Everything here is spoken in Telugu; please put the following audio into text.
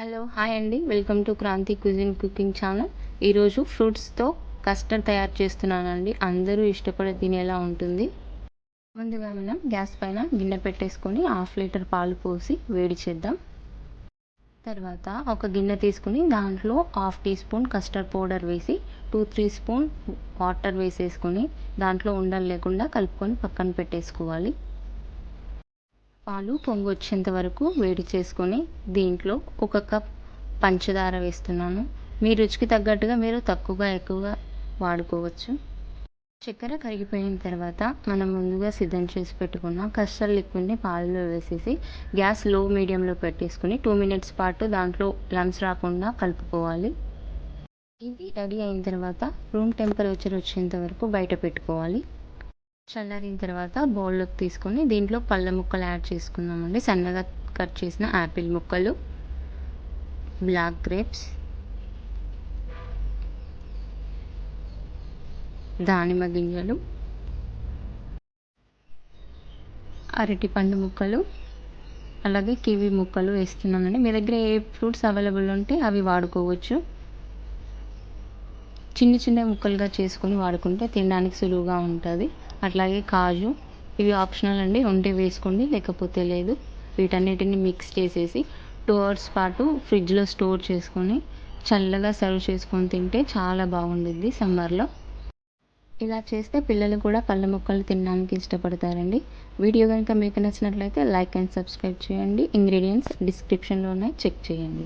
హలో హాయ్ అండి, welcome to Kranthi cuisine cooking channel. ఈరోజు ఫ్రూట్స్తో కస్టర్డ్ తయారు చేస్తున్నానండి. అందరూ ఇష్టపడి తినేలా ఉంటుంది. ముందుగా మనం గ్యాస్ పైన గిన్నె పెట్టేసుకొని 1/2 లీటర్ పాలు పోసి వేడి చేద్దాం. తర్వాత ఒక గిన్నె తీసుకుని దాంట్లో 1/2 టీ స్పూన్ కస్టర్డ్ పౌడర్ వేసి 2-3 స్పూన్ వాటర్ వేసేసుకొని దాంట్లో ఉండలు లేకుండా కలుపుకొని పక్కన పెట్టేసుకోవాలి. పాలు పొంగు వచ్చేంత వరకు వేడి చేసుకొని దీంట్లో 1 కప్ పంచదార వేస్తున్నాను. మీ రుచికి తగ్గట్టుగా మీరు తక్కువగా ఎక్కువగా వాడుకోవచ్చు. చక్కెర కరిగిపోయిన తర్వాత మనం ముందుగా సిద్ధం చేసి పెట్టుకున్న కస్టర్డ్ లిక్విడ్ని పాలలో వేసేసి గ్యాస్ లో మీడియంలో పెట్టేసుకుని 2 మినిట్స్ పాటు దాంట్లో లంప్స్ రాకుండా కలుపుకోవాలి. ఇది రెడీ అయిన తర్వాత రూమ్ టెంపరేచర్ వచ్చేంత వరకు బయట పెట్టుకోవాలి. చల్లారిన తర్వాత బౌల్లోకి తీసుకొని దీంట్లో పళ్ళ ముక్కలు యాడ్ చేసుకుందామండి. సన్నగా కట్ చేసిన యాపిల్ ముక్కలు, బ్లాక్ గ్రేప్స్, దానిమ్మ గింజలు, అరటిపండు ముక్కలు, అలాగే కివి ముక్కలు వేస్తున్నానండి. మీ దగ్గర ఏ ఫ్రూట్స్ అవైలబుల్ ఉంటే అవి వాడుకోవచ్చు. చిన్న ముక్కలుగా చేసుకొని వాడుకుంటే తినడానికి సులువుగా ఉంటుంది. అట్లాగే కాజు, ఇవి ఆప్షనల్ అండి, ఉంటే వేసుకోండి లేకపోతే లేదు. వీటన్నిటిని మిక్స్ చేసేసి 2 అవర్స్ పాటు ఫ్రిడ్జ్లో స్టోర్ చేసుకొని చల్లగా సర్వ్ చేసుకొని తింటే చాలా బాగుంటుంది సమ్మర్లో. ఇలా చేస్తే పిల్లలు కూడా పళ్ళ ముక్కలు తినడానికి ఇష్టపడతారండి. వీడియో కనుక మీకు నచ్చినట్లయితే లైక్ అండ్ సబ్స్క్రైబ్ చేయండి. ఇంగ్రీడియంట్స్ డిస్క్రిప్షన్లో ఉన్నాయి, చెక్ చేయండి.